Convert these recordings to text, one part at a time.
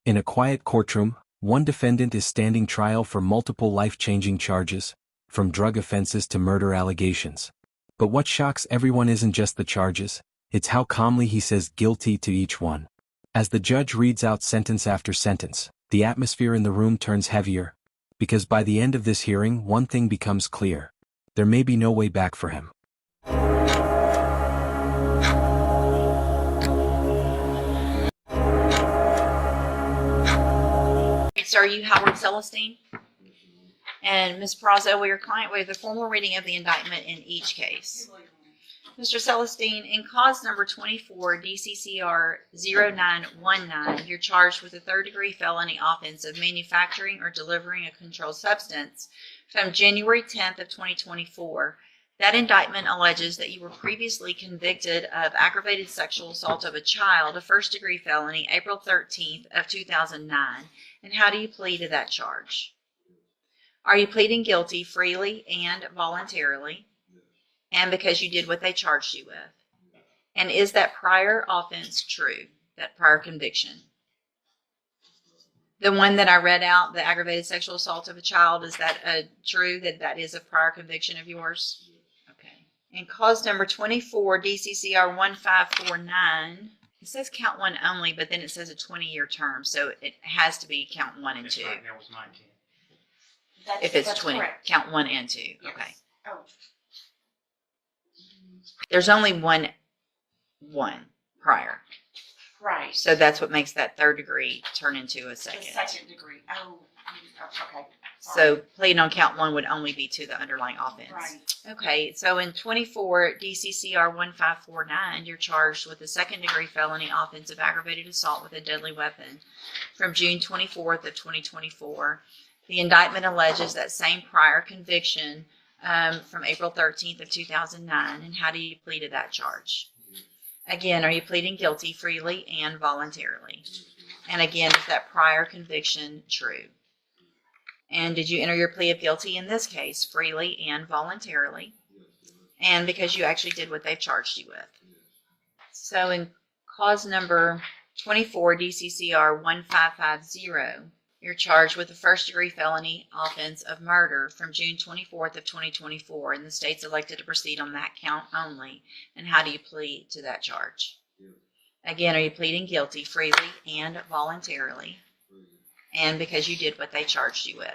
In a quiet courtroom, one defendant is standing trial for multiple life-changing charges, from drug offenses to murder allegations. But what shocks everyone isn't just the charges, it's how calmly he says guilty to each one. As the judge reads out sentence after sentence, the atmosphere in the room turns heavier, because by the end of this hearing one thing becomes clear. There may be no way back for him. So are you Howard Celestine? And Ms. Perazo, will your client waive the formal reading of the indictment in each case? Mr. Celestine, in cause number 24 DCCR 0919, you're charged with a third-degree felony offense of manufacturing or delivering a controlled substance from January 10th of 2024. That indictment alleges that you were previously convicted of aggravated sexual assault of a child, a first-degree felony, April 13th of 2009. And how do you plead to that charge? Are you pleading guilty freely and voluntarily, and because you did what they charged you with? And is that prior offense true, that prior conviction? The one that I read out, the aggravated sexual assault of a child, is that true, that that is a prior conviction of yours? Okay. In cause number 24, DCCR 1549, it says count one only, but then it says a 20-year term, so it has to be count one and two. Right, that was 19. If it's 20, correct. count one and two. Yes. Okay. Oh, There's only one prior. right. So that's what makes that third degree turn into a The second. second degree. Oh, okay. So pleading on count one would only be to the underlying offense. Right. Okay, so in 24 DCCR 1549, you're charged with a second degree felony offense of aggravated assault with a deadly weapon from June 24th of 2024. The indictment alleges that same prior conviction from April 13th of 2009. And how do you plead to that charge? Again, are you pleading guilty freely and voluntarily? And again, is that prior conviction true? And did you enter your plea of guilty in this case freely and voluntarily? And because you actually did what they've charged you with. So in cause number 24 DCCR 1550, you're charged with a first-degree felony offense of murder from June 24th of 2024, and the state's elected to proceed on that count only. And how do you plead to that charge? Again, are you pleading guilty freely and voluntarily? And because you did what they charged you with.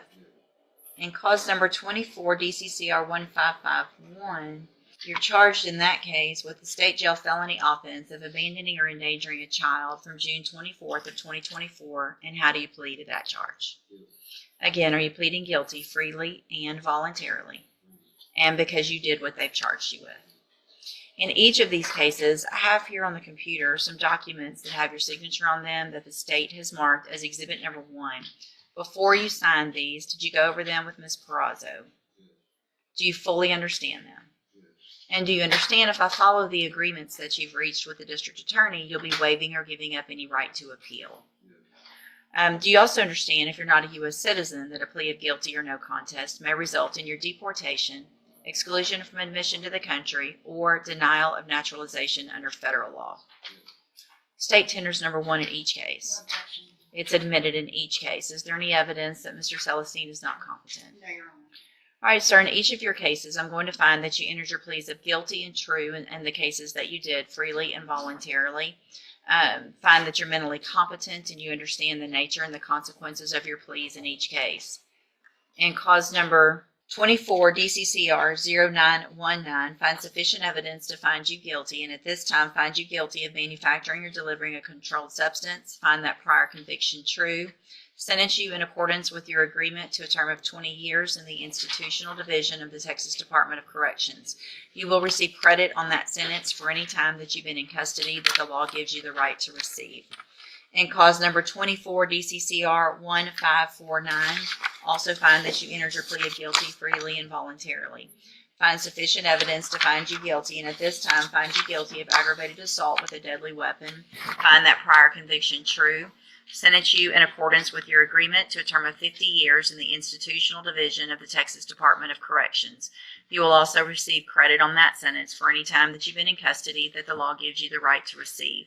In cause number 24 DCCR 1551, you're charged in that case with the state jail felony offense of abandoning or endangering a child from June 24th of 2024. And how do you plead to that charge? Again, are you pleading guilty freely and voluntarily? And because you did what they've charged you with. In each of these cases, I have here on the computer some documents that have your signature on them that the state has marked as exhibit number 1. Before you signed these, did you go over them with Ms. Perazo? Do you fully understand them? And do you understand if I follow the agreements that you've reached with the district attorney, you'll be waiving or giving up any right to appeal? Do you also understand, if you're not a U.S. citizen, that a plea of guilty or no contest may result in your deportation, exclusion from admission to the country, or denial of naturalization under federal law? State tenders number 1 in each case. It's admitted in each case. Is there any evidence that Mr. Celestine is not competent? No, Your Honor. All right, sir, in each of your cases, I'm going to find that you entered your pleas of guilty and true in the cases that you did freely and voluntarily. Find that you're mentally competent and you understand the nature and the consequences of your pleas in each case. In cause number 24 DCCR 0919, find sufficient evidence to find you guilty, and at this time find you guilty of manufacturing or delivering a controlled substance. Find that prior conviction true. Sentence you in accordance with your agreement to a term of 20 years in the institutional division of the Texas Department of Corrections. You will receive credit on that sentence for any time that you've been in custody that the law gives you the right to receive. In cause number 24 DCCR 1549, also find that you entered your plea of guilty freely and voluntarily. Find sufficient evidence to find you guilty, and at this time find you guilty of aggravated assault with a deadly weapon. Find that prior conviction true. Sentence you in accordance with your agreement to a term of 50 years in the institutional division of the Texas Department of Corrections. You will also receive credit on that sentence for any time that you've been in custody that the law gives you the right to receive.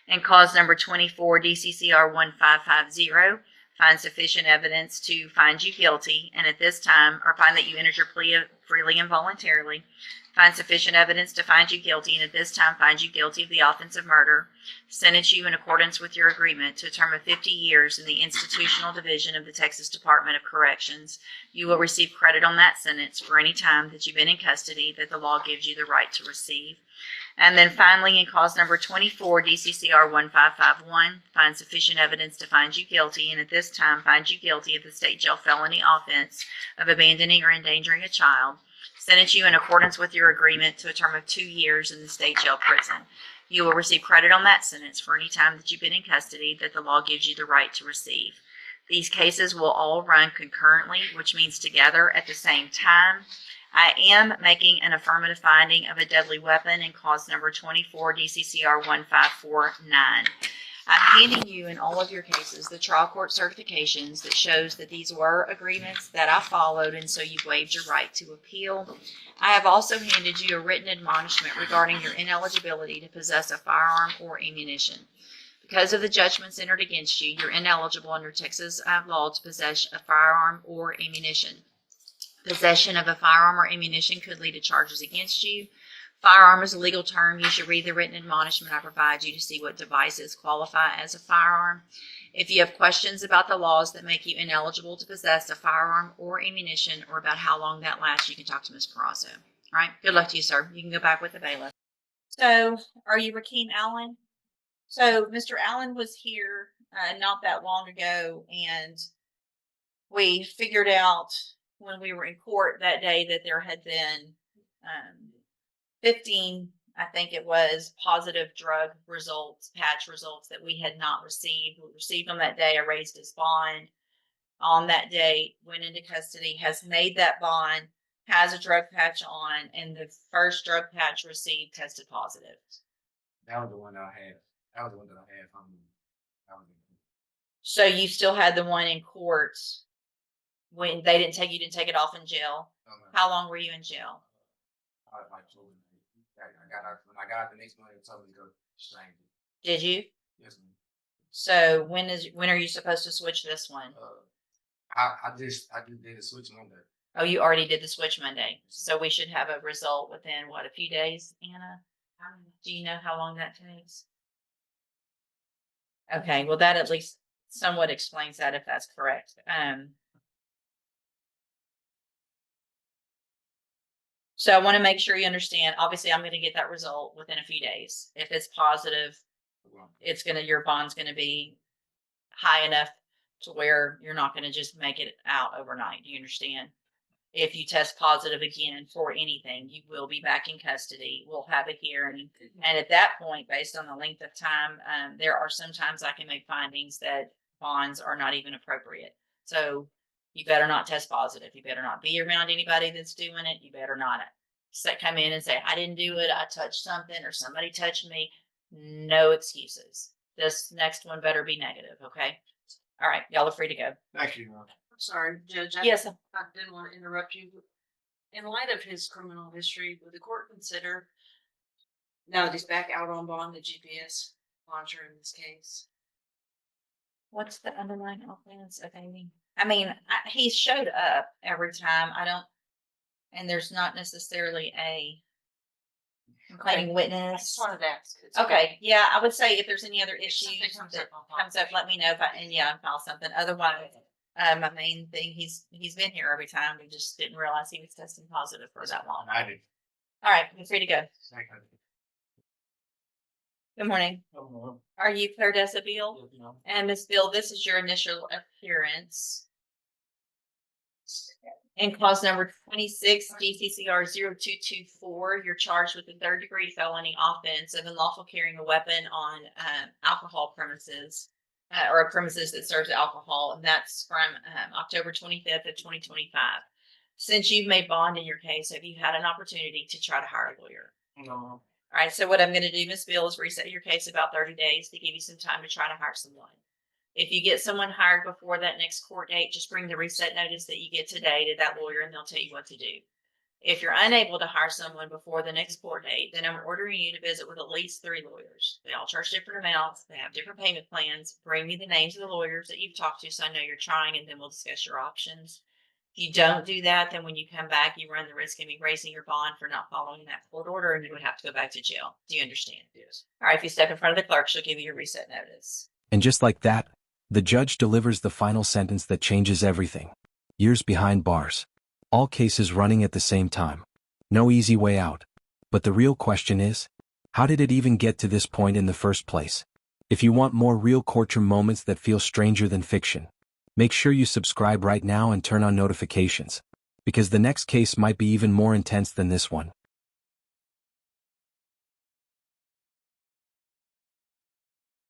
And cause number 24, DCCR 1550, find sufficient evidence to find you guilty, and at this time, or find that you entered your plea freely and voluntarily, find sufficient evidence to find you guilty, and at this time find you guilty of the offense of murder, sentence you in accordance with your agreement to a term of 50 years in the institutional division of the Texas Department of Corrections. You will receive credit on that sentence for any time that you've been in custody that the law gives you the right to receive. And then finally, in cause number 24, DCCR 1551, find sufficient evidence to find you guilty, and at this time find you guilty of the state jail felony offense of abandoning or endangering a child, sentence you in accordance with your agreement to a term of 2 years in the state jail prison. You will receive credit on that sentence for any time that you've been in custody that the law gives you the right to receive. These cases will all run concurrently, which means together at the same time. I am making an affirmative finding of a deadly weapon in cause number 24, DCCR 1549. I'm handing you in all of your cases the trial court certifications that shows that these were agreements that I followed, and so you waived your right to appeal. I have also handed you a written admonishment regarding your ineligibility to possess a firearm or ammunition. Because of the judgments entered against you, you're ineligible under Texas law to possess a firearm or ammunition. Possession of a firearm or ammunition could lead to charges against you. Firearm is a legal term. You should read the written admonishment I provide you to see what devices qualify as a firearm. If you have questions about the laws that make you ineligible to possess a firearm or ammunition, or about how long that lasts, you can talk to Ms. Perazzo. All right. Good luck to you, sir. You can go back with the bailiff. So, are you Rakeem Allen? So, Mr. Allen was here not that long ago, and we figured out when we were in court that day that there had been 15, I think it was, positive drug results, patch results that we had not received. We received them that day. I raised his bond on that day, went into custody, has made that bond, has a drug patch on, and the first drug patch received tested positive. That was the one that I had. That was the one that I had from. So you still had the one in court when they didn't take, you didn't take it off in jail. How long were you in jail? Like when I got out the next morning, it told me to go strange. Did you? Yes, ma'am. So when are you supposed to switch this one? I just did a switch Monday. Oh, you already did the switch Monday. So we should have a result within what, a few days, Anna? Do you know how long that takes? Okay, well that at least somewhat explains that if that's correct. So I want to make sure you understand, obviously I'm going to get that result within a few days. If it's positive, it's your bond's going to be high enough to where you're not going to just make it out overnight. Do you understand? If you test positive again for anything, you will be back in custody. We'll have a hearing. And at that point, based on the length of time, there are sometimes I can make findings that bonds are not even appropriate. So you better not test positive. You better not be around anybody that's doing it. You better not come in and say, I didn't do it. I touched something or somebody touched me. No excuses. This next one better be negative. Okay. All right. Y'all are free to go. Thank you. I'm sorry, Judge. Yes. I didn't want to interrupt you. In light of his criminal history, would the court consider, now that he's back out on bond, the GPS monitor in this case? What's the underlying offense of Amy? I mean, he showed up every time. And there's not necessarily a complaining I witness. just wanted to ask. Okay, yeah, I would say if there's any other issues Something that comes up, comes up, let me know. I'll file something. Otherwise, my main thing, he's been here every time. We just didn't realize he was testing positive for that long. I did. All right, you're free to go. Thank you. Good morning. Are you Claire Desabille? And Miss Bill, this is your initial appearance. In cause number 26, DCCR 0224, you're charged with a third-degree felony offense of unlawful carrying a weapon on alcohol premises, or a premises that serves alcohol, and that's from October 25th of 2025. Since you've made bond in your case, have you had an opportunity to try to hire a lawyer? No. All right, so what I'm going to do, Miss Bill, is reset your case about 30 days to give you some time to try to hire someone. If you get someone hired before that next court date, just bring the reset notice that you get today to that lawyer and they'll tell you what to do. If you're unable to hire someone before the next court date, then I'm ordering you to visit with at least 3 lawyers. They all charge different amounts. They have different payment plans. Bring me the names of the lawyers that you've talked to so I know you're trying, and then we'll discuss your options. If you don't do that, then when you come back, you run the risk of me raising your bond for not following that court order, and you would have to go back to jail. Do you understand? Yes. All right, if you step in front of the clerk, she'll give you your reset notice. And just like that, the judge delivers the final sentence that changes everything. Years behind bars. All cases running at the same time. No easy way out. But the real question is, how did it even get to this point in the first place? If you want more real courtroom moments that feel stranger than fiction, make sure you subscribe right now and turn on notifications, because the next case might be even more intense than this one.